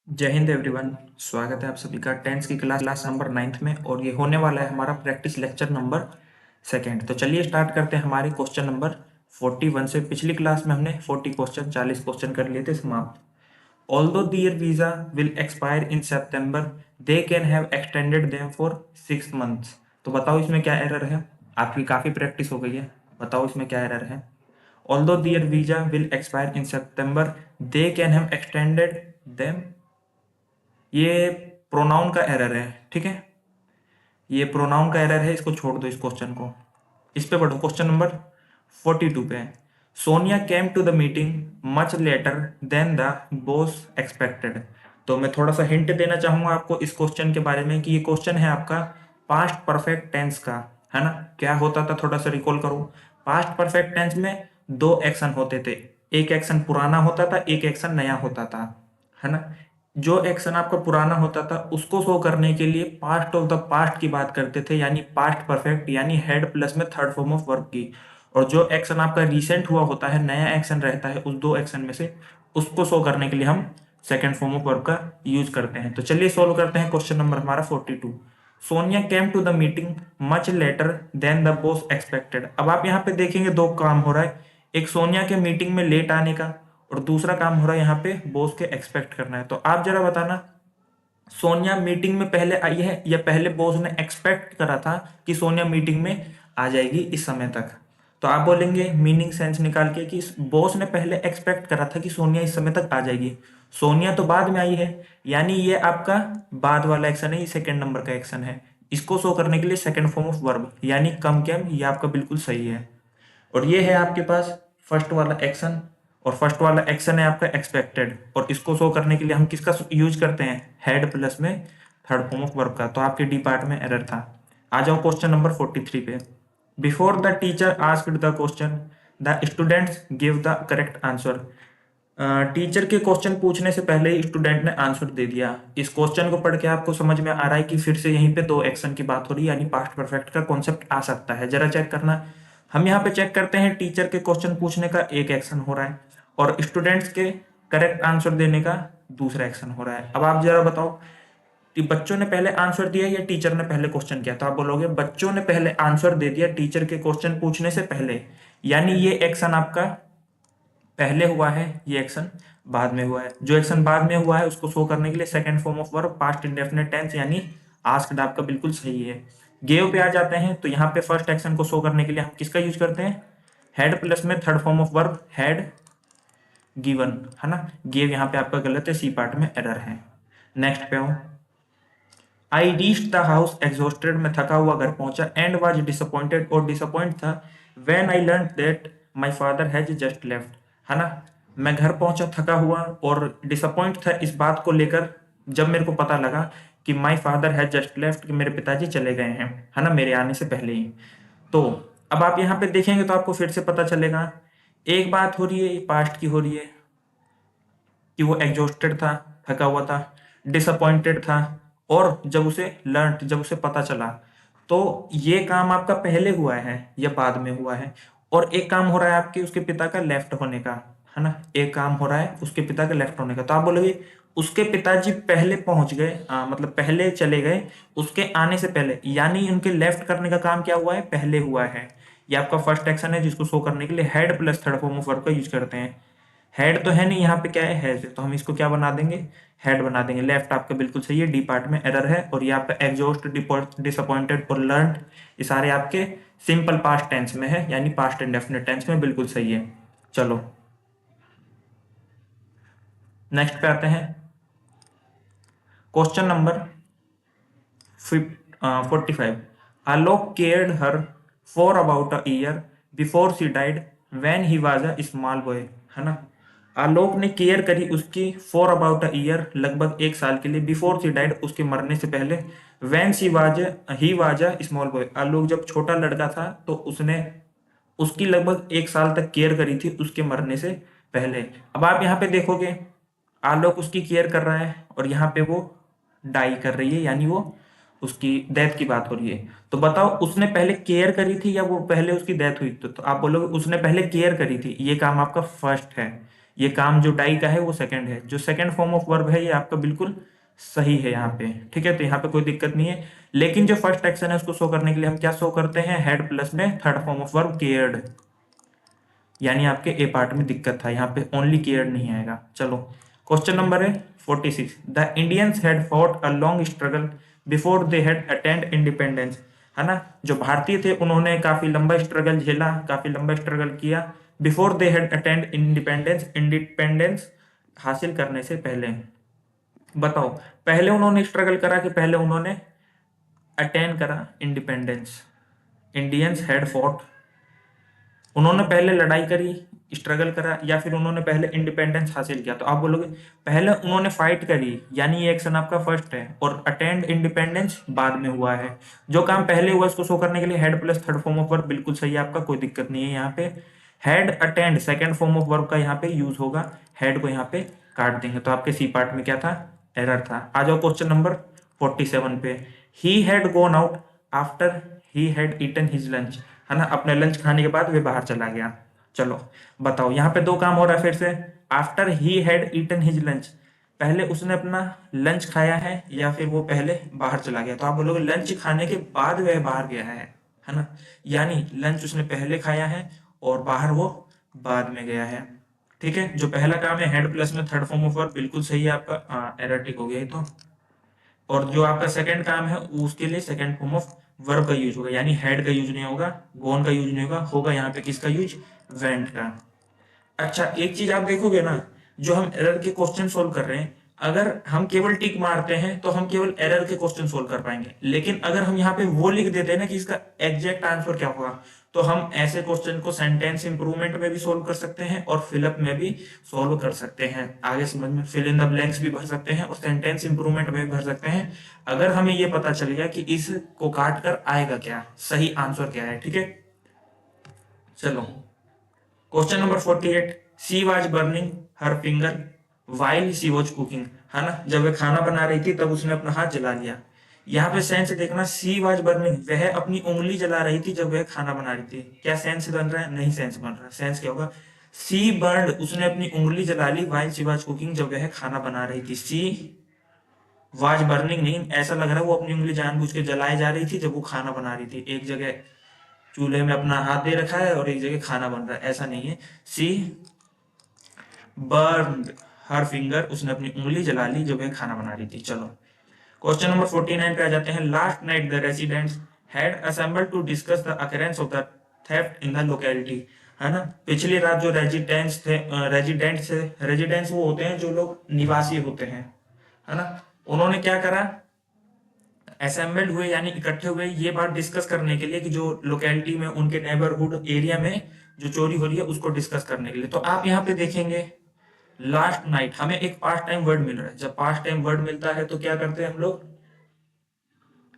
जय हिंद एवरीवन। स्वागत है आप सभी का टेंथ की क्लास नंबर 9th में, और ये होने वाला है हमारा प्रैक्टिस लेक्चर नंबर सेकंड। तो चलिए स्टार्ट करते हैं हमारे क्वेश्चन नंबर 41 से। पिछली क्लास में हमने 40 क्वेश्चन कर लिए थे समाप्त। Although their visa will expire in September, they can have extended them for 6 months। तो बताओ इसमें क्या एरर है। आपकी काफ़ी प्रैक्टिस हो गई है, बताओ इसमें क्या एरर है। Although their visa will expire in September, they can have extended them. ये प्रोनाउन का एरर है, ठीक है। ये प्रोनाउन का एरर है, इसको छोड़ दो इस क्वेश्चन को। इस पे बढ़ो, क्वेश्चन नंबर 42 पे। Sonia came to the meeting much later than the boss expected. तो मैं थोड़ा सा हिंट देना चाहूंगा आपको इस क्वेश्चन के बारे में कि ये क्वेश्चन है आपका पास्ट परफेक्ट टेंस का, है ना। क्या होता था, थोड़ा सा रिकॉल करो। पास्ट परफेक्ट टेंस में दो एक्शन होते थे, एक एक्शन पुराना होता था, एक एक्शन नया होता था, है ना। जो एक्शन आपका पुराना होता था उसको शो करने के लिए पास्ट ऑफ द पास्ट की बात करते थे, यानी पास्ट परफेक्ट, यानी हेड प्लस में थर्ड फॉर्म ऑफ वर्ब की। और जो एक्शन आपका रिसेंट हुआ होता है, नया एक्शन रहता है उस दो एक्शन में से, उसको शो करने के लिए हम सेकेंड फॉर्म ऑफ वर्ब का यूज करते हैं। तो चलिए सोल्व करते हैं क्वेश्चन नंबर हमारा 42। Sonia came to the meeting much later than the boss expected. अब आप यहाँ पे देखेंगे दो काम हो रहा है, एक सोनिया के मीटिंग में लेट आने का, और दूसरा काम हो रहा है यहाँ पे बॉस के एक्सपेक्ट करना है। तो आप जरा बताना, सोनिया मीटिंग में पहले आई है या पहले बॉस ने एक्सपेक्ट करा था कि सोनिया मीटिंग में आ जाएगी इस समय तक। तो आप बोलेंगे मीनिंग सेंस निकाल के कि बॉस ने पहले एक्सपेक्ट करा था कि सोनिया इस समय तक आ जाएगी, सोनिया तो बाद में आई है, यानी ये आपका बाद वाला एक्शन है, ये सेकंड नंबर का एक्शन है। इसको शो करने के लिए सेकंड फॉर्म ऑफ वर्ब यानी कम कैम, ये आपका बिल्कुल सही है। और ये है आपके पास फर्स्ट वाला एक्शन, और फर्स्ट वाला एक्शन है आपका एक्सपेक्टेड, और इसको शो करने के लिए हम किसका यूज करते हैं, हेड प्लस में थर्ड फॉर्म ऑफ वर्ब का। तो आपके डी पार्ट में एरर था। आ जाओ क्वेश्चन नंबर 43 पे। Before the teacher asked the question the students give the correct answer. Teacher के क्वेश्चन पूछने से पहले ही स्टूडेंट ने आंसर दे दिया। इस क्वेश्चन को पढ़ के आपको समझ में आ रहा है कि फिर से यहीं पे दो एक्शन की बात हो रही है, यानी पास्ट परफेक्ट का कॉन्सेप्ट आ सकता है। जरा चेक करना। हम यहाँ पे चेक करते हैं, टीचर के क्वेश्चन पूछने का एक एक्शन हो रहा है और स्टूडेंट्स के करेक्ट आंसर देने का दूसरा एक्शन हो रहा है। अब आप जरा बताओ कि बच्चों ने पहले आंसर दिया या टीचर ने पहले क्वेश्चन किया। तो आप बोलोगे बच्चों ने पहले आंसर दे दिया टीचर के क्वेश्चन पूछने से पहले, यानी ये एक्शन आपका पहले हुआ है, ये एक्शन बाद में हुआ है। जो एक्शन बाद में हुआ है उसको शो करने के लिए second form of verb past indefinite tense यानी आस्क्ड आपका बिल्कुल सही है। गेव पे आ जाते हैं, तो यहाँ पे फर्स्ट एक्शन को शो करने के लिए हम किसका यूज करते हैं, हेड प्लस में third form of verb had given, है ना। गेव यहाँ पे आपका गलत है, सी पार्ट में एरर है। नेक्स्ट पे हूँ, I reached the house exhausted, मैं थका हुआ घर पहुंचा, एंड वाज डिसअपॉइंटेड, और डिसअपॉइंट था when I learn that my father has just left, है ना। मैं घर पहुंचा थका हुआ और डिसअपॉइंट था इस बात को लेकर जब मेरे को पता लगा कि my father has just left, कि मेरे पिताजी चले गए हैं, है ना, मेरे आने से पहले ही। तो अब आप यहाँ पे देखेंगे तो आपको फिर से पता चलेगा, एक बात हो रही है पास्ट की हो रही है कि वो एग्जॉस्टेड था, थका हुआ था, डिसअपॉइंटेड था, और जब उसे पता चला, तो ये काम आपका पहले हुआ है या बाद में हुआ है। और एक काम हो रहा है आपके उसके पिता का लेफ्ट होने का, है ना, एक काम हो रहा है उसके पिता का लेफ्ट होने का। तो आप बोलोगे उसके पिताजी पहले पहुंच गए, मतलब पहले चले गए उसके आने से पहले, यानी उनके लेफ्ट करने का काम क्या हुआ है, पहले हुआ है। ये आपका फर्स्ट एक्शन है जिसको शो करने के लिए head plus third form of verb का यूज करते हैं। हेड तो है नहीं, यहाँ पे क्या है, हैज, तो हम इसको क्या बना देंगे, हेड बना देंगे। लेफ्ट आपका बिल्कुल सही है, डी पार्ट में एरर है। और ये आपका एग्जॉस्ट, डिसअपॉइंटेड और लर्न, ये सारे आपके सिंपल पास्ट टेंस में है, यानी पास्ट इंडेफिनिट टेंस में बिल्कुल सही है। चलो नेक्स्ट पे आते हैं, question number 45। Alok cared her for about a year before she died when he was a small boy, है ना। आलोक ने केयर करी उसकी फॉर अबाउट अ ईयर, लगभग एक साल के लिए, बिफोर शी डाइड, उसके मरने से पहले, when she was he was a small boy, Alok जब छोटा लड़का था तो उसने उसकी लगभग एक साल तक केयर करी थी उसके मरने से पहले। अब आप यहाँ पे देखोगे आलोक उसकी केयर कर रहा है और यहाँ पे वो डाई कर रही है, यानी वो उसकी डेथ की बात हो रही है। तो बताओ उसने पहले केयर करी थी या वो पहले उसकी डेथ हुई। तो आप बोलोगे उसने पहले केयर करी थी, ये काम आपका फर्स्ट है, ये काम जो डाई का है वो सेकंड है। जो सेकंड फॉर्म ऑफ वर्ब है ये आपका बिल्कुल सही है यहाँ पे, ठीक है। तो यहाँ पे कोई दिक्कत नहीं है। लेकिन जो फर्स्ट एक्शन है उसको शो करने के लिए हम क्या शो करते हैं, हैड प्लस में third form of verb cared, यानी आपके ए पार्ट में दिक्कत था, यहाँ पे ओनली केयर्ड नहीं आएगा। चलो क्वेश्चन नंबर है 46। The Indians had fought a long struggle before they had attend independence, है ना। जो भारतीय थे उन्होंने काफी लंबा स्ट्रगल झेला, काफी लंबा स्ट्रगल किया, before they had attend independence, independence हासिल करने से पहले। बताओ, पहले उन्होंने स्ट्रगल करा कि पहले उन्होंने अटेन करा इंडिपेंडेंस। इंडियंस हैड फॉट, उन्होंने पहले लड़ाई करी, स्ट्रगल करा, या फिर उन्होंने पहले इंडिपेंडेंस हासिल किया। तो आप बोलोगे पहले उन्होंने फाइट करी, यानी ये एक्शन आपका फर्स्ट है, और अटेंड इंडिपेंडेंस बाद में हुआ है। जो काम पहले हुआ उसको शो करने के लिए had plus third form of verb बिल्कुल सही है आपका, कोई दिक्कत नहीं है। यहाँ पे had attend second form of verb का यहाँ पे यूज होगा, हैड को यहाँ पे काट देंगे। तो आपके सी पार्ट में क्या था, एरर था। आ जाओ क्वेश्चन नंबर 47 पे। He had gone out after he had eaten his lunch, है ना। अपने लंच खाने के बाद वे बाहर चला गया। चलो बताओ, यहाँ पे दो काम हो रहा है फिर से। After he had eaten his lunch, पहले उसने अपना लंच खाया है या फिर वो पहले बाहर चला गया। तो आप बोलोगे लंच खाने के बाद वह बाहर गया है ना। यानी लंच उसने पहले खाया है और बाहर वो बाद में गया है, ठीक है। जो पहला काम है हेड प्लस में थर्ड फॉर्म ऑफ वर्ब बिल्कुल सही है आपका, एरर हो गया ये तो। और जो आपका सेकंड काम है उसके लिए सेकंड फॉर्म ऑफ वर्ब का यूज होगा, यानी हेड का यूज नहीं होगा, गोन का यूज नहीं होगा, होगा यहाँ पे किसका यूज, वेंट का। अच्छा एक चीज आप देखोगे ना, जो हम एरर के क्वेश्चन सोल्व कर रहे हैं, अगर हम केवल टिक मारते हैं तो हम केवल एरर के क्वेश्चन सोल्व कर पाएंगे। लेकिन अगर हम यहाँ पे वो लिख देते हैं ना कि इसका एग्जैक्ट आंसर क्या होगा, तो हम ऐसे क्वेश्चन को सेंटेंस इंप्रूवमेंट में भी सोल्व कर सकते हैं और फिलअप में भी सोल्व कर सकते हैं। आगे समझ में, फिल इन द ब्लैंक्स भी भर सकते हैं और सेंटेंस इंप्रूवमेंट में भी भर सकते हैं, अगर हमें ये पता चल गया कि इसको काट कर आएगा क्या, सही आंसर क्या है, ठीक है। चलो question number 48। She was burning her finger while she was cooking, है ना। जब वह खाना बना रही थी तब उसने अपना हाथ जला लिया। यहाँ पे सेंस देखना, शी वाज बर्निंग, वह अपनी उंगली जला रही थी जब वह खाना बना रही थी। क्या सेंस बन रहा है, नहीं सेंस बन रहा। सेंस क्या होगा, शी बर्न, उसने अपनी उंगली जला ली, वाइल शी वाज कुकिंग, जब वह खाना बना रही थी। शी वाज बर्निंग नहीं, ऐसा लग रहा है वो अपनी उंगली जानबूझ के जलाई जा रही थी जब वो खाना बना रही थी। एक जगह चूल्हे में अपना हाथ दे रखा है और एक जगह खाना बन रहा है, ऐसा नहीं है। सी बर्न हर फिंगर, उसने अपनी उंगली जला ली जब वह खाना बना रही थी। चलो क्वेश्चन नंबर 49 पे आ जाते हैं। Last night the residents had assembled to discuss the occurrence of the theft in the locality, है ना। पिछली रात जो रेजिडेंट्स थे, रेजिडेंट्स वो होते हैं जो लोग निवासी होते हैं, है ना। उन्होंने क्या करा, असेंबल्ड हुए यानी इकट्ठे हुए ये बात डिस्कस करने के लिए कि जो लोकेलिटी में उनके नेबरहुड एरिया में जो चोरी हो रही है उसको डिस्कस करने के लिए। तो आप यहाँ पे देखेंगे लास्ट नाइट, हमें एक पास्ट टाइम वर्ड मिल रहा है। जब पास्ट टाइम वर्ड मिलता है तो क्या करते हैं हम लोग,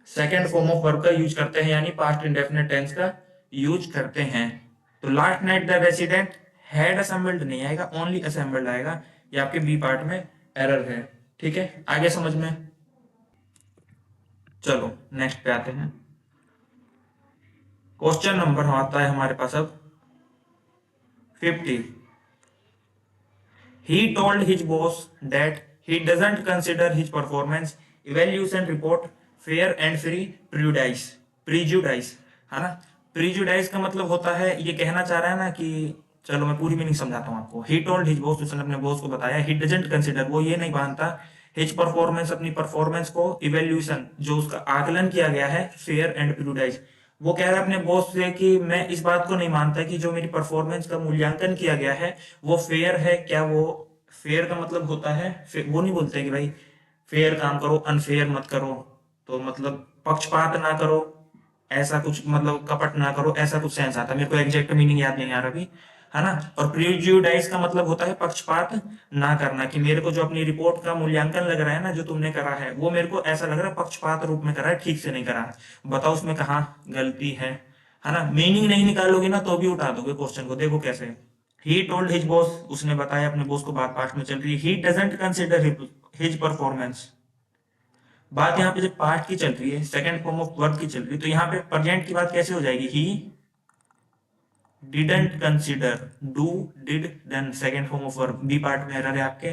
सेकेंड फॉर्म ऑफ वर्ब का यूज करते हैं, यानी पास्ट इंडेफिनिट टेंस का यूज करते हैं। तो last night the resident had assembled नहीं आएगा, ओनली असेंबल्ड आएगा। ये आपके बी पार्ट में एरर है, ठीक है। आगे समझ में। चलो नेक्स्ट पे आते हैं। क्वेश्चन नंबर आता है हमारे पास अब 50। He told his boss that he doesn't consider his performance evaluation report fair and free prejudice, prejudice, है ना। prejudice का मतलब होता है, ये कहना चाह रहा है ना कि, चलो मैं पूरी मीनिंग समझाता हूँ आपको। he told his boss, उसने अपने बॉस को बताया, he doesn't consider, वो ये नहीं मानता, his performance, अपनी परफॉर्मेंस को, evaluation, जो उसका आकलन किया गया है, fair and prejudice, वो कह रहा है अपने बॉस से कि मैं इस बात को नहीं मानता कि जो मेरी परफॉर्मेंस का मूल्यांकन किया गया है वो फेयर है। क्या वो फेयर का मतलब होता है, वो नहीं बोलते कि भाई फेयर काम करो, अनफेयर मत करो, तो मतलब पक्षपात ना करो, ऐसा कुछ, मतलब कपट ना करो, ऐसा कुछ सेंस आता है। मेरे को एग्जैक्ट मीनिंग याद नहीं आ रहा अभी, है ना। और प्रिजुडाइज का मतलब होता है पक्षपात ना करना, कि मेरे को जो अपनी रिपोर्ट का मूल्यांकन लग रहा है ना जो तुमने करा है, वो मेरे को ऐसा लग रहा है पक्षपात रूप में करा है, ठीक से नहीं करा है। बताओ उसमें कहाँ गलती है ना। मीनिंग नहीं निकालोगे ना तो भी उठा दोगे क्वेश्चन को। देखो कैसे, ही टोल्ड हिज बॉस, उसने बताया अपने बॉस को, बात पास्ट में चल रही है। He doesn't consider his performance, बात यहाँ पे जब पास्ट की चल रही है, सेकंड फॉर्म ऑफ वर्ब की चल रही है, तो यहाँ पे प्रेजेंट की बात कैसे हो जाएगी, he didn't consider, do, did, done, second form of verb, B part में एरर है आपके।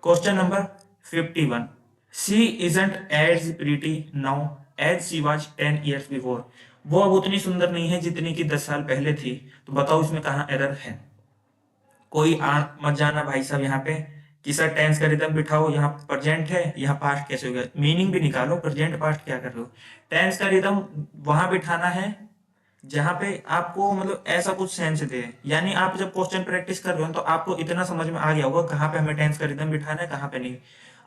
Question number 51, she isn't as pretty now as she was 10 years before. वो अब उतनी सुंदर नहीं है जितनी की 10 साल पहले थी। तो बताओ इसमें कहाँ एरर है। कोई मत जाना भाई साहब यहाँ पे कि सर टेंस का रिदम बिठाओ, यहाँ प्रेजेंट है, यहाँ पास्ट कैसे हो गया, मीनिंग भी निकालो, प्रेजेंट पास्ट क्या कर रहे हो। टेंस का रिदम वहां बिठाना है जहां पे आपको मतलब ऐसा कुछ सेंस दे, यानी आप जब क्वेश्चन प्रैक्टिस कर रहे हो तो आपको इतना समझ में आ गया होगा कहाँ पे हमें टेंस का रिदम बिठाना है, कहाँ पे नहीं।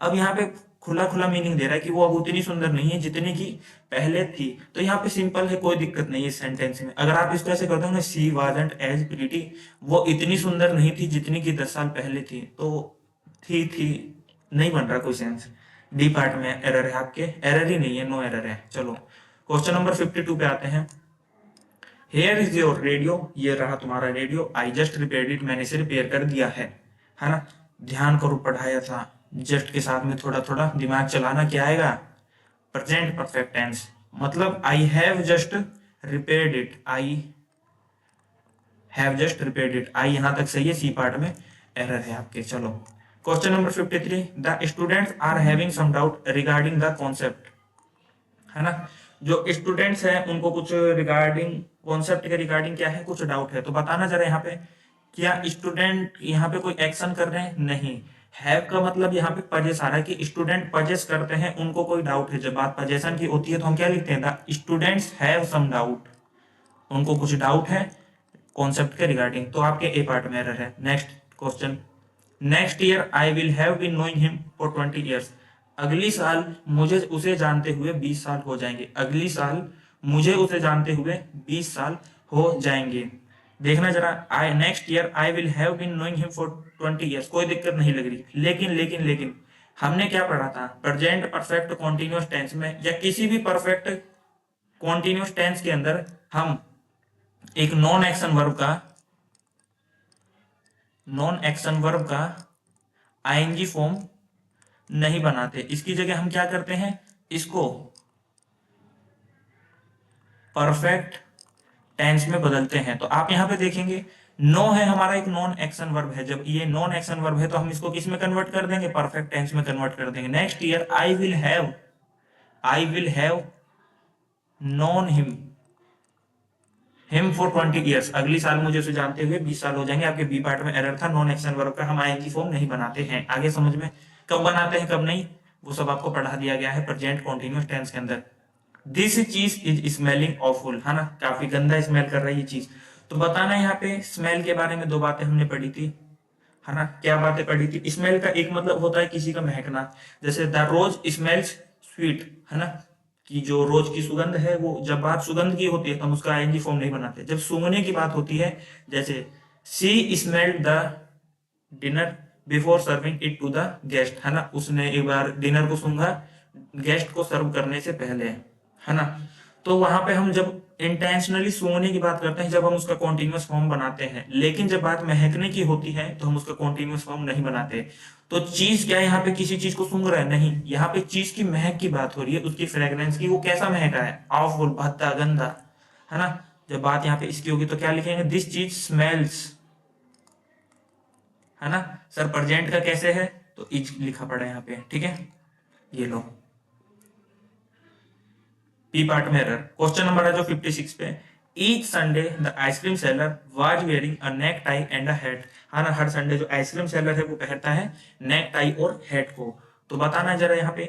अब यहाँ पे खुला खुला मीनिंग दे रहा है कि वो अब उतनी सुंदर नहीं है जितनी की पहले थी। तो यहाँ पे सिंपल है, कोई दिक्कत नहीं है इस सेंटेंस में। अगर आप इसको ऐसे कर दोगे, शी वाजंट एज प्रीटी, वो इतनी सुंदर नहीं थी जितनी की 10 साल पहले थी, तो थी नहीं बन रहा कोई सेंस। डी पार्ट में एरर है आपके, एरर ही नहीं है, नो एरर है। चलो क्वेश्चन नंबर 52 पे आते हैं। हेयर इज योर रेडियो, ये रहा तुम्हारा radio, I just repaired it, मैंने इसे रिपेयर कर दिया है ना। ध्यान करो, पढ़ाया था, जस्ट के साथ में थोड़ा थोड़ा दिमाग चलाना। क्या आएगा, प्रेजेंट परफेक्ट टेंस, मतलब I have just repaired it, I have just repaired it, I यहां तक सही है, सी पार्ट में एरर है आपके। चलो question number 53, the students are having some doubt regarding the concept, है ना। जो स्टूडेंट्स हैं उनको कुछ रिगार्डिंग कॉन्सेप्ट के रिगार्डिंग क्या है, कुछ डाउट है। तो बताना जरा यहाँ पे, क्या स्टूडेंट यहाँ पे कोई एक्शन कर रहे हैं, नहीं। हैव का मतलब यहाँ पे पजेस आ रहा है कि स्टूडेंट पजेस करते हैं, उनको कोई डाउट है। जब बात पजेशन की होती है तो हम क्या लिखते हैं, the students have some doubt, उनको कुछ डाउट है कॉन्सेप्ट के रिगार्डिंग। तो आपके ए पार्ट में एरर है। Next question, next year I will have been knowing him for 20 years, अगली साल मुझे उसे जानते हुए 20 साल हो जाएंगे, अगली साल मुझे उसे जानते हुए 20 साल हो जाएंगे। देखना जरा, I next year I will have been knowing him for 20 years, कोई दिक्कत नहीं लग रही। लेकिन हमने क्या पढ़ा था, प्रेजेंट परफेक्ट कॉन्टिन्यूअस टेंस में या किसी भी परफेक्ट कॉन्टिन्यूअस टेंस के अंदर हम एक नॉन एक्शन वर्ब का आईएनजी फॉर्म नहीं बनाते। इसकी जगह हम क्या करते हैं, इसको परफेक्ट टेंस में बदलते हैं। तो आप यहां पे देखेंगे, नो है हमारा एक नॉन एक्शन वर्ब है, जब ये नॉन एक्शन वर्ब है तो हम इसको किस में कन्वर्ट कर देंगे, परफेक्ट टेंस में कन्वर्ट कर देंगे। Next year I will have non him for 20 years, अगली साल मुझे उसे जानते हुए 20 साल हो जाएंगे। आपके बी पार्ट में एरर था, नॉन एक्शन वर्ब का हम आईएनजी फॉर्म नहीं बनाते हैं। आगे समझ में, कब बनाते हैं कब नहीं वो सब आपको पढ़ा दिया गया है प्रेजेंट कॉन्टिन्यूअस टेंस के अंदर। दिस चीज इज स्मेलिंग ऑफुल, है ना, काफी गंदा स्मेल कर रहा है ये चीज। तो बताना यहाँ पे स्मेल के बारे में दो बातें हमने पढ़ी थी, है ना। क्या बातें पढ़ी थी, स्मेल का एक मतलब होता है किसी का महकना, जैसे द रोज स्मेल्स स्वीट, है ना, कि जो रोज की सुगंध है वो, जब बात सुगंध की होती है तो हम उसका आईएनजी फॉर्म नहीं बनाते। जब सूंघने की बात होती है, जैसे she smelled the dinner before serving it to the guest, है ना, उसने एक बार डिनर को सूंघा गेस्ट को सर्व करने से पहले, है ना। तो वहां पे हम जब इंटेंशनली सूंघने की बात करते हैं, जब हम उसका कॉन्टिन्यूअस फॉर्म बनाते हैं। लेकिन जब बात महकने की होती है तो हम उसका कॉन्टिन्यूअस फॉर्म नहीं बनाते। तो चीज क्या है, यहाँ पे किसी चीज को सूंघ रहा है, नहीं, यहाँ पे चीज की महक की बात हो रही है, उसकी फ्रेग्रेंस की, वो कैसा महका है, ऑफुल, भद्दा, गंदा, है ना। जब बात यहाँ पे इसकी होगी तो क्या लिखेंगे, दिस चीज स्मेल्स, है ना। सर प्रेजेंट का कैसे है, तो इज लिखा पड़ा है यहाँ पे, ठीक है। ये लो पी पार्ट में एरर। क्वेश्चन नंबर है जो 56 पे, each Sunday the ice cream seller was wearing a neck tie and a hat, हाँ ना, हर संडे जो आइसक्रीम सेलर है वो पहनता है नेक टाई और हैट को। तो बताना जरा यहाँ पे,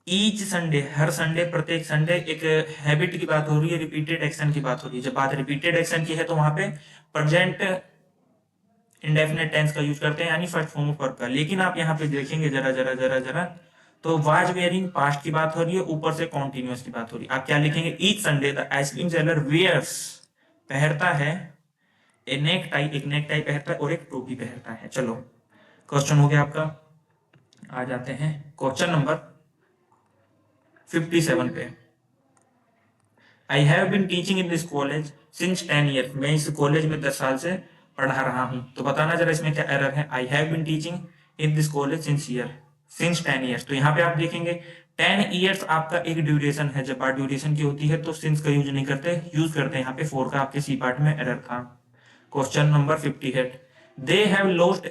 ईच संडे, हर संडे, प्रत्येक संडे, एक हैबिट की बात हो रही है, रिपीटेड एक्शन की बात हो रही है। जब बात रिपीटेड एक्शन की है तो वहां पे प्रेजेंट इंडेफिनेट टेंस का यूज करते हैं, यानी फर्स्ट फॉर्म ऑफ वर्ब का। लेकिन आप यहाँ पे देखेंगे जरा जरा जरा जरा, तो वाज वेयरिंग पास्ट की बात हो रही है, ऊपर से कॉन्टिन्यूअस की बात हो रही है। आप क्या लिखेंगे, each Sunday the ice cream seller wears, पहनता है, ए नेक टाई, एक नेक टाई पहनता है और एक टोपी पहनता है। चलो क्वेश्चन हो गया आपका। आ जाते हैं क्वेश्चन नंबर 57 पे। I have been teaching in this college since 10 years, मैं इस कॉलेज में 10 साल से पढ़ा रहा हूं। तो बताना जरा इसमें क्या एरर है, I have been teaching in this college since 10 years। तो यहाँ पे आप देखेंगे 10 years आपका एक ड्यूरेशन है, जब बात ड्यूरेशन की होती है तो सिंस का यूज नहीं करते, यूज करते हैं यहाँ पे फॉर का। आपके सी पार्ट में एरर था। Question number 58, they have lost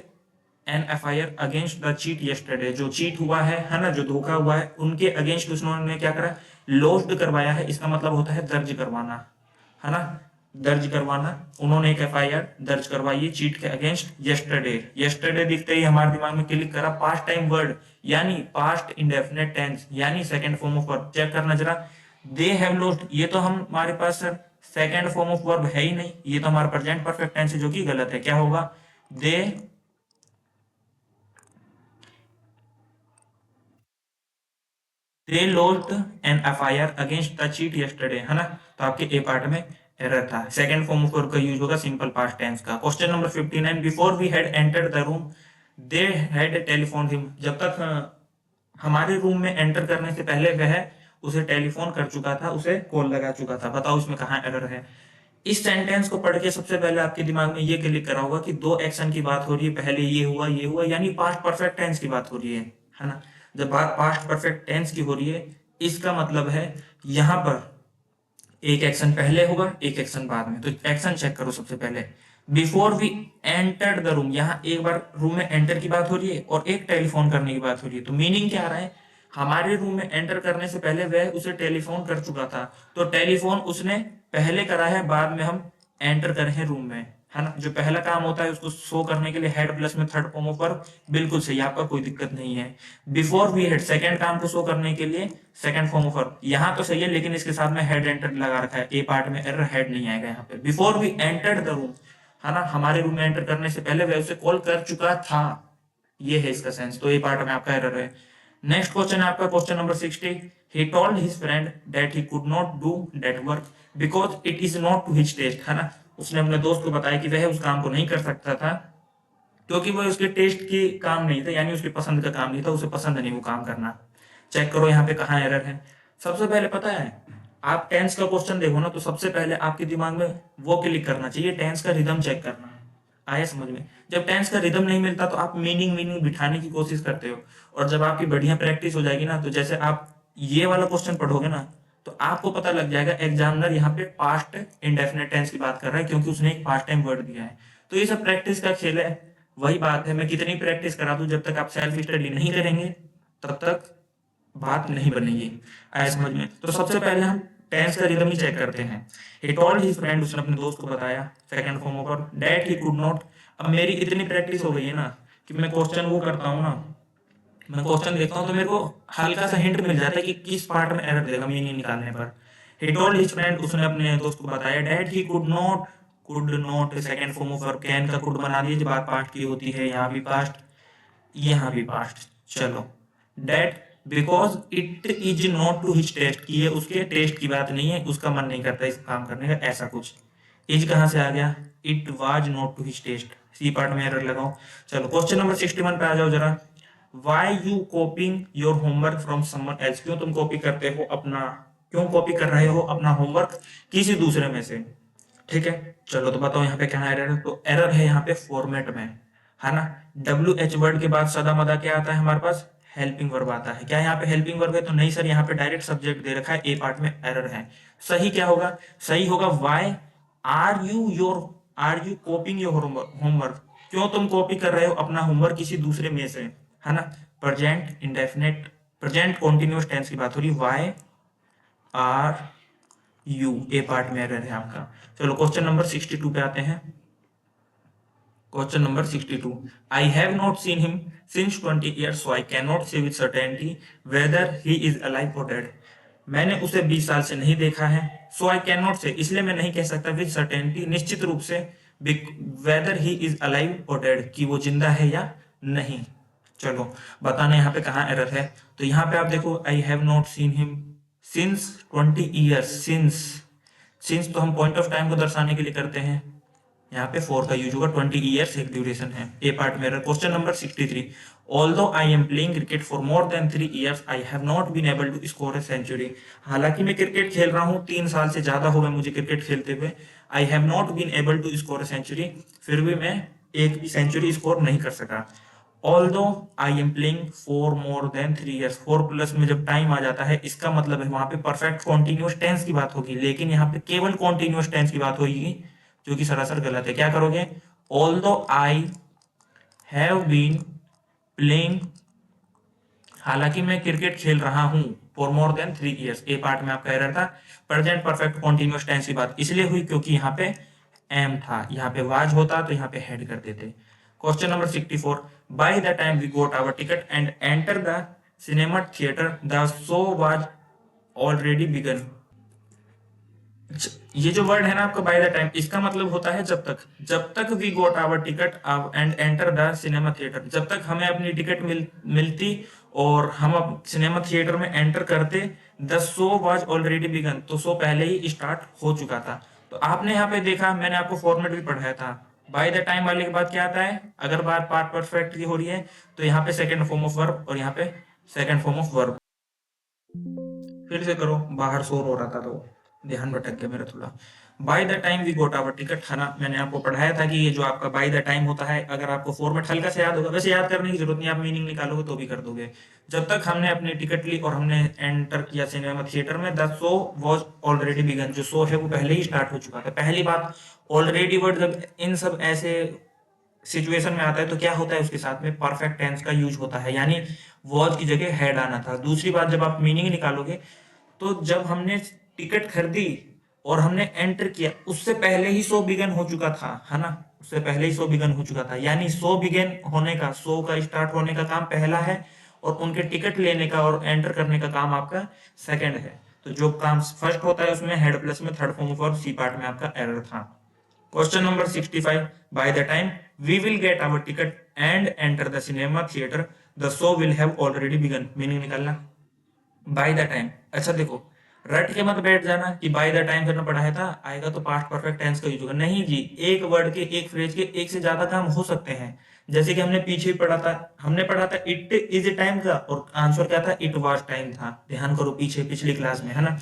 an FIR against the cheat yesterday, जो चीट हुआ है ना, जो धोखा हुआ है उनके अगेंस्ट उन्होंने क्या करा, लॉस्ट करवाया है। इसका मतलब होता है दर्ज करवाना, है ना, दर्ज करवाना। उन्होंने एक एफआईआर दर्ज करवाई है चीट के अगेंस्ट यस्टरडे। यस्टरडे दिखते ही हमारे दिमाग में क्लिक करा पास्ट टाइम वर्ड, यानी पास्ट इंडेफिनिट टेंस, यानी second form of verb. Check करना जरा, दे हैव लॉस्ट, ये तो हमारे पास sir second form of verb है ही नहीं, ये तो हमारा प्रेजेंट परफेक्ट टेंस है, जो कि गलत है। क्या होगा, they lost an FIR against the cheat yesterday, है ना। तो आपके ए पार्ट में एरर था, सेकंड फॉर्म ऑफ वर्ब का यूज होगा सिंपल पास्ट टेंस का। Question number 59, before we had entered the room they had telephone him, जब तक हमारे रूम में एंटर करने से पहले वह उसे टेलीफोन कर चुका था, उसे कॉल लगा चुका था। बताओ इसमें कहाँ एरर है। इस सेंटेंस को पढ़ के सबसे पहले आपके दिमाग में ये क्लिक करा होगा कि दो एक्शन की बात हो रही है, पहले ये हुआ, यानी पास्ट परफेक्ट टेंस की बात हो रही है ना। जब बात पास्ट परफेक्ट टेंस की हो रही है, इसका मतलब है यहां पर एक एक्शन पहले होगा, एक एक्शन बाद में। तो एक्शन चेक करो सबसे पहले, before we entered the room, यहाँ एक बार रूम में एंटर की बात हो रही है और एक टेलीफोन करने की बात हो रही है। तो मीनिंग क्या आ रहा है, हमारे रूम में एंटर करने से पहले वह उसे टेलीफोन कर चुका था, तो टेलीफोन उसने पहले करा है, बाद में हम एंटर करे हैं रूम में, है ना। जो पहला काम होता है उसको शो करने के लिए हेड प्लस में थर्ड फॉर्म ऑफ वर्ब, बिल्कुल सही, आपका कोई दिक्कत नहीं है। बिफोर वी हेड, सेकंड काम को शो करने के लिए सेकंड फॉर्म ऑफ वर्ब, यहाँ तो सही है, लेकिन इसके साथ में हेड एंटर लगा रखा है, ए पार्ट में एरर, हेड नहीं आएगा यहाँ पे। Before we entered the room, है ना, हमारे रूम में एंटर करने से पहले वह उसे कॉल कर चुका था, ये है इसका सेंस। तो ए पार्ट में आपका एरर है। नेक्स्ट क्वेश्चन है आपका question number 60, he told his friend that he could not do that work because it is not to his taste, है ना। उसने अपने दोस्त को बताया कि वह उस काम को नहीं कर सकता था क्योंकि वो उसके टेस्ट की काम नहीं था, यानी उसकी पसंद का काम नहीं था, उसे पसंद नहीं वो काम करना। चेक करो यहाँ पे कहाँ एरर है। सबसे पहले पता है, आप टेंस का क्वेश्चन देखो ना, तो सबसे पहले आपके दिमाग में वो क्लिक करना चाहिए, टेंस का रिदम चेक करना। आया समझ में। जब टेंस का रिदम नहीं मिलता तो आप मीनिंग बिठाने की कोशिश करते हो, और जब आपकी बढ़िया प्रैक्टिस हो जाएगी ना, तो जैसे आप ये वाला क्वेश्चन पढ़ोगे ना, तो आपको पता लग जाएगा एग्जामिनर यहाँ पे पास्ट इंडेफिनिट टेंस की बात कर रहा है, क्योंकि उसने एक पास्ट टाइम वर्ड दिया है। तो ये सब प्रैक्टिस का खेल है। वही बात है, मैं कितनी प्रैक्टिस करा दूं, जब तक आप सेल्फ स्टडी नहीं करेंगे तब तक बात नहीं बनेगी। आया समझ में। तो सबसे पहले हम टेंस का रिदम ही चेक करते हैं। ही टोल्ड हिज फ्रेंड, उसने अपने दोस्त को बताया, second form of that he could not. अब मेरी इतनी प्रैक्टिस हो गई है ना कि मैं क्वेश्चन वो करता हूँ ना, मैं क्वेश्चन देखता हूँ तो मेरे को हल्का सा हिंट मिल जाता है कि किस पार्ट में एरर देगा मीनिंग निकालने पर। ही टोल्ड हिज फ्रेंड, उसने अपने दोस्त को बताया, that he could not second form of verb, can का कुड बना दिए, जब बात पास्ट की होती है, यहाँ भी पास्ट, यहाँ भी पास्ट। चलो, that because it is not to his taste, की ये उसके टेस्ट की बात नहीं है, उसका मन नहीं करता इस काम करने का, ऐसा कुछ। इज कहां से आ गया, it was not to his taste, C part में एरर लगाओ। चलो क्वेश्चन नंबर 61 पे आ जाओ जरा। Why you copying your homework from someone else, क्यों तुम कॉपी करते हो अपना, क्यों कॉपी कर रहे हो अपना होमवर्क किसी दूसरे में से। ठीक है, चलो तो बताओ यहाँ पे क्या एरर है। तो एरर है यहाँ पे फॉर्मेट में, है ना। डब्ल्यू एच वर्ड के बाद सदा मदा क्या आता है हमारे पास, हेल्पिंग वर्ब आता है। क्या यहाँ पे हेल्पिंग वर्ब है, तो नहीं सर, यहाँ पे डायरेक्ट सब्जेक्ट दे रखा है, ए पार्ट में एरर है। सही क्या होगा, सही होगा why are you copying your homework, क्यों तुम कॉपी कर रहे हो अपना होमवर्क किसी दूसरे में से, है ना। Present indefinite, present continuous tense की बात हो रही, why are you, A part में एरर है आपका। चलो क्वेश्चन नंबर 62 पे आते हैं। Question number 62, I have not seen him since 20 years, so I cannot say with certainty whether he is alive or dead. मैंने उसे 20 साल से नहीं देखा है, so I cannot say, इसलिए मैं नहीं कह सकता with certainty, निश्चित रूप से, whether he is alive or dead, कि वो जिंदा है या नहीं। चलो बताना यहाँ पे कहाँ एरर है। तो यहाँ पे आप देखो, I have not seen him since 20 years, since तो हम पॉइंट ऑफ टाइम को दर्शाने के लिए करते हैं, यहाँ पे 4 का यूज होगा, 20 ईयर्स एक ड्यूरेशन है, ए पार्ट में error. Question number 63, although I am playing cricket for more than 3 years I have not been able to score a century, हालांकि मैं क्रिकेट खेल रहा हूँ 3 साल से ज्यादा हो गए मुझे क्रिकेट खेलते हुए, I have not been able to score a century, फिर भी मैं एक सेंचुरी स्कोर नहीं कर सका। Although I am playing for more than 3 years, 4 plus में जब टाइम आ जाता है, इसका मतलब है वहां पे परफेक्ट कॉन्टिन्यूअस टेंस की बात होगी, लेकिन यहाँ पे केवल कॉन्टिन्यूअस टेंस की बात होगी, जो कि सरासर गलत है। क्या करोगे? Although I have been playing, हालांकि मैं क्रिकेट खेल रहा हूं, for more than 3 years। A part में आपका एरर था। प्रेजेंट परफेक्ट कॉन्टिन्यूअस टेंस की बात इसलिए हुई क्योंकि यहाँ पे एम था, यहाँ पे वाज होता तो यहाँ पे हेड कर देते। Question number 64, by the time we got our ticket and enter the cinema theatre the show was already begun. ये जो वर्ड है ना आपका बाय द टाइम, इसका मतलब होता है जब तक we got our ticket and enter the cinema theatre, जब तक हमें अपनी टिकट मिलती और हम सिनेमा थिएटर में एंटर करते, the show was already begun, तो शो पहले ही स्टार्ट हो चुका था। तो आपने यहाँ पे देखा, मैंने आपको फॉर्मेट भी पढ़ाया था, बाय द टाइम वाले के बाद क्या आता है? अगर बात पार्ट परफेक्ट की हो रही है तो यहाँ पे सेकंड फॉर्म ऑफ वर्ब और यहाँ पे सेकंड फॉर्म ऑफ वर्ब। फिर से करो, बाहर शोर हो रहा था तो ध्यान भटक गया मेरा थोड़ा। By the time we got our ticket, है ना, मैंने आपको पढ़ाया था कि ये जो आपका बाय द टाइम होता है, अगर आपको फॉर्मेट हल्का से याद होगा, वैसे याद करने की जरूरत नहीं, आप मीनिंग निकालोगे तो भी कर दोगे। जब तक हमने अपनी टिकट ली और हमने एंटर किया सिनेमा थिएटर में, the show was already begun, जो शो है वो पहले ही स्टार्ट हो चुका था। पहली बात, ऑलरेडी वर्ड जब इन सब ऐसे सिचुएशन में आता है तो क्या होता है? उसके साथ में परफेक्ट टेंस का यूज होता है, यानी वॉज की जगह हैड आना था। दूसरी बात, जब आप मीनिंग निकालोगे तो जब हमने टिकट खरीदी और हमने एंटर किया, उससे पहले ही शो बिगन हो चुका था, है ना, उससे पहले ही शो बिगन हो चुका था, यानी शो बिगन होने का, शो का स्टार्ट होने का काम पहला है और उनके टिकट लेने का और एंटर करने का काम आपका सेकंड है। तो जो काम फर्स्ट होता है उसमें हेड प्लस में third form of C part में आपका एरर था। Question number 65, by the time we will get our ticket and enter the cinema theatre the show will have already begun. Meaning निकालना by the time. अच्छा देखो, रट के मत बैठ जाना कि बाय द टाइम करना पढ़ाया था, आएगा तो पास्ट परफेक्ट टेंस का यूज होगा। नहीं जी, एक वर्ड के, एक फ्रेज के एक से ज्यादा काम हो सकते हैं। जैसे कि हमने पीछे पढ़ा था, हमने पढ़ा था इट इज ए टाइम का और आंसर क्या था? इट वाज टाइम था। ध्यान करो पीछे पिछली क्लास में, है ना।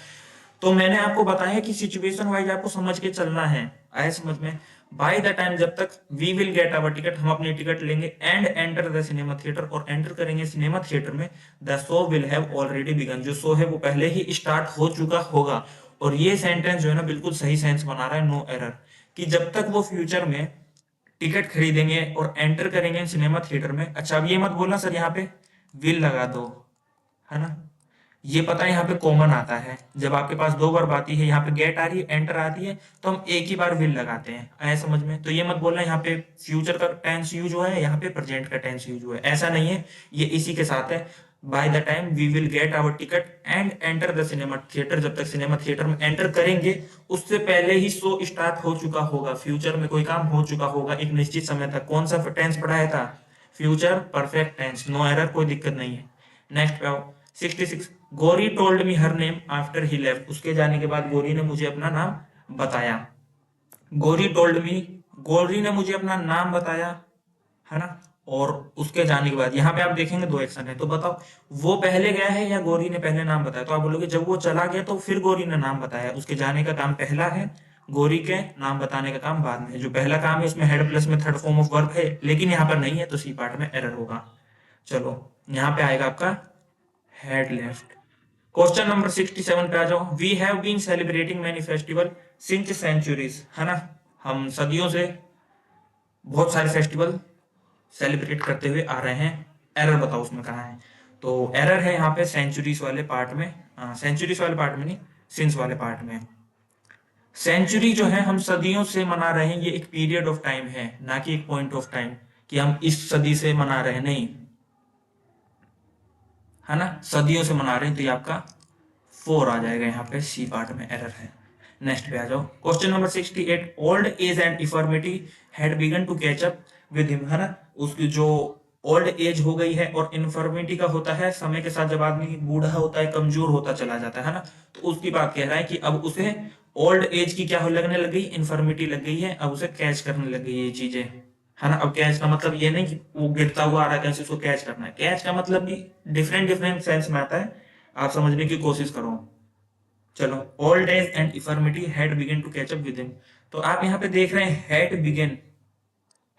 तो मैंने आपको बताया कि सिचुएशन वाइज आपको समझ के चलना है। आए समझ में? बाय द टाइम, जब तक we will get our ticket, हम अपनी टिकट लेंगे, and enter the cinema theatre, और एंटर करेंगे सिनेमा थिएटर में, the show will have already begun, जो शो है वो पहले ही स्टार्ट हो चुका होगा। और ये सेंटेंस जो है ना बिल्कुल सही सेंस बना रहा है, नो एरर, कि जब तक वो फ्यूचर में टिकट खरीदेंगे और एंटर करेंगे सिनेमा थिएटर में। अच्छा, अब ये मत बोलना सर यहाँ पे विल लगा दो, है ना, ये पता है यहाँ पे कॉमन आता है। जब आपके पास दो वर्ब आती है, यहाँ पे गेट आ रही है, एंटर आती है, तो हम एक ही बार विल लगाते हैं। आया समझ में? तो ये मत बोलना यहाँ पे फ्यूचर का टेंस यूज हुआ है, यहाँ पे प्रेजेंट का टेंस यूज हुआ है, ऐसा नहीं है, ये इसी के साथ है। By the time we will get our ticket and enter the cinema theatre, जब तक सिनेमा थिएटर में एंटर करेंगे उससे पहले ही शो स्टार्ट हो चुका होगा, फ्यूचर में कोई काम हो चुका होगा एक निश्चित समय तक। कौन सा टेंस पढ़ाया था? Future perfect tense, no error, कोई दिक्कत नहीं है। नेक्स्ट पे आओ। 66, Gauri told me her name after he left, उसके जाने के बाद गोरी ने मुझे अपना नाम बताया। गोरी टोल्ड मी, गोरी ने मुझे अपना नाम बताया, है ना। और उसके जाने के बाद यहाँ पे आप देखेंगे दो एक्शन है, तो बताओ वो पहले गया है या गोरी ने पहले नाम बताया? तो आप बोलोगे जब वो चला गया तो फिर गोरी ने नाम बताया, उसके जाने का काम पहला है, गोरी के नाम बताने का काम बाद में। जो पहला काम है उसमें हेड प्लस में थर्ड फॉर्म ऑफ वर्ब है, लेकिन यहाँ पर नहीं है, तो सी पार्ट में एरर होगा। चलो यहाँ पे आएगा आपका हेड लेफ्ट। क्वेश्चन नंबर 67 पे आ जाओ। We have been celebrating many festival since centuries, है ना, हम सदियों से बहुत सारे फेस्टिवल सेलिब्रेट करते हुए आ रहे हैं। एरर बताओ उसमें कहाँ है? तो एरर है यहाँ पे सेंचुरीज वाले पार्ट में, सेंचुरीज वाले पार्ट में नहीं, सिंस वाले पार्ट में। सेंचुरी जो है हम सदियों से मना रहे हैं, ये एक पीरियड ऑफ टाइम है, ना कि एक पॉइंट ऑफ टाइम कि हम इस सदी से मना रहे हैं, नहीं, है ना, सदियों से मना रहे हैं, तो ये आपका 4 आ जाएगा, यहाँ पे सी पार्ट में एरर है। नेक्स्ट पे आ जाओ। Question number 68, old age and infirmity had begun to catch up with him, है ना, उसकी जो ओल्ड एज हो गई है और इन्फॉर्मिटी का होता है समय के साथ, जब आदमी बूढ़ा होता है, कमजोर होता चला जाता है ना, तो उसकी बात कह रहा है कि अब उसे ओल्ड एज की क्या हो लगने लग गई, इन्फॉर्मिटी लग गई है, अब उसे कैच करने लग गई ये चीजें, है ना। अब कैच का मतलब ये नहीं कि वो गिरता हुआ आ रहा है कैसे उसको कैच करना है, कैच का मतलब भी डिफरेंट डिफरेंट सेंस में आता है, आप समझने की कोशिश करो। चलो, old age and infirmity had begun to catch up with him, तो आप यहाँ पे देख रहे हैं हैड बिगन,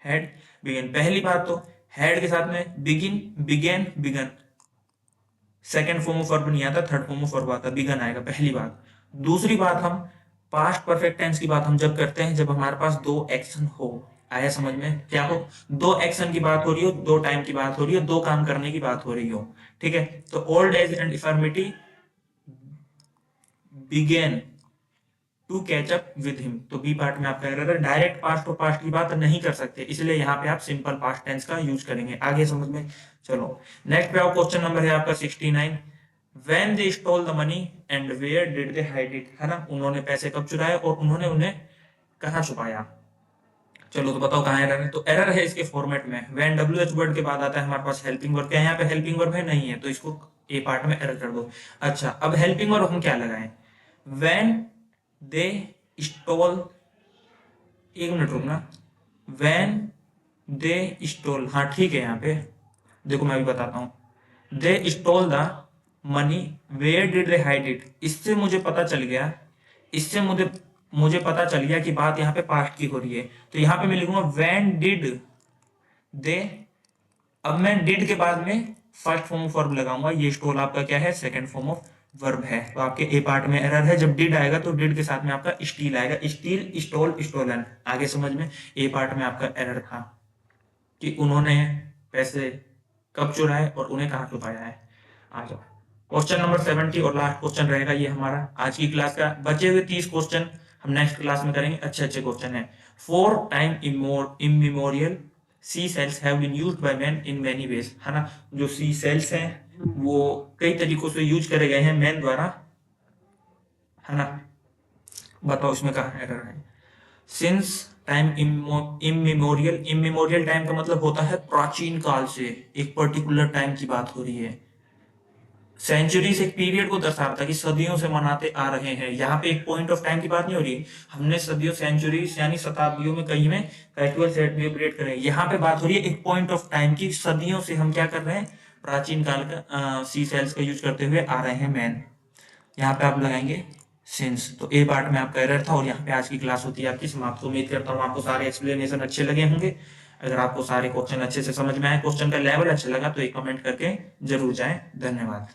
हैड बिगन। पहली बात तो हैड के साथ में begin, began, begun, second form of verb नहीं आता, थर्ड फॉर्म ऑफ वर्ब आता, बिगन आएगा, पहली बात। दूसरी बात, हम पास्ट परफेक्ट टेंस की बात हम जब करते हैं जब हमारे पास दो एक्शन हो। आया समझ में? क्या हो? दो एक्शन की बात हो रही हो, दो टाइम की बात हो रही हो, दो काम करने की बात हो रही हो। ठीक है, तो old age and infirmity begin to catch up with him, तो बी पार्ट में आपका एरर है। डायरेक्ट पास्ट और पास्ट की बात नहीं कर सकते, इसलिए यहाँ पे आप सिंपल पास्ट टेंस का यूज करेंगे। आगे समझ में? चलो नेक्स्ट पे आओ, क्वेश्चन नंबर है आपका 69। When they stole the money and where did they hide it, है ना, उन्होंने पैसे कब चुराए और उन्होंने उन्हें कहाँ छुपाया। चलो तो बताओ कहाँ एरर है। तो एरर है इसके फॉर्मेट में, व्हेन WH वर्ड के बाद आता है हमारे पास हेल्पिंग वर्ब। क्या यहाँ पे हेल्पिंग वर्ब है? नहीं है, तो इसको ए पार्ट में एरर कर दो। अच्छा, अब हेल्पिंग वर्ब हम क्या लगाएं? व्हेन दे स्टोल, एक मिनट रुकना, व्हेन दे स्टोल, हाँ ठीक है, यहाँ पे देखो मैं भी बताता हूँ। They stole the money where did they hide it, इससे मुझे पता चल गया, इससे मुझे मुझे पता चल गया कि बात यहाँ पे पास्ट की हो रही है। तो यहाँ पे मैं लिखूंगा व्हेन डिड दे, अब मैं डिड के बाद में फर्स्ट फॉर्म ऑफ वर्ब लगाऊंगा। ये स्टोल आपका क्या है? सेकंड फॉर्म ऑफ वर्ब है। तो आपके ए पार्ट में एरर है, जब डिड आएगा तो डिड के साथ में आपका स्टील आएगा, स्टील, स्टोल, स्टोलन। आगे समझ में? ए पार्ट में आपका एरर था कि उन्होंने पैसे कब चुराए और उन्हें कहाँ छुपाया है। आ जाओ, क्वेश्चन नंबर 70 और लास्ट क्वेश्चन रहेगा ये हमारा आज की क्लास का। बचे हुए 30 क्वेश्चन हम नेक्स्ट क्लास में करेंगे, अच्छे अच्छे क्वेश्चन है। For time immemorial sea shells have been used by man in many ways, है ना, जो सी सेल्स हैं वो कई तरीकों से यूज करे गए हैं मैन द्वारा, है ना। बताओ इसमें कहाँ एरर है? Since time immemorial, immemorial time का मतलब होता है प्राचीन काल से, एक पर्टिकुलर टाइम की बात हो रही है। सेंचुरी से एक पीरियड को दर्शाता है कि सदियों से मनाते आ रहे हैं। यहाँ पे एक पॉइंट ऑफ टाइम की बात नहीं हो रही, हमने सदियों, सेंचुरी यानी शताब्दियों में कई में फेस्टिवल सेलिब्रेट कर रहे हैं। यहाँ पे बात हो रही है एक पॉइंट ऑफ टाइम की, सदियों से हम क्या कर रहे हैं? प्राचीन काल का सी सेल्स का यूज करते हुए आ रहे हैं मैन। यहाँ पे आप लगाएंगे सिंस। तो ए पार्ट में आपका एरर था और यहाँ पे आज की क्लास होती है आपकी समाप्त। उम्मीद करता हूँ आपको सारे एक्सप्लेनेशन अच्छे लगे होंगे। अगर आपको सारे क्वेश्चन अच्छे से समझ में आए, क्वेश्चन का लेवल अच्छा लगा तो एक कमेंट करके जरूर जाएं। धन्यवाद।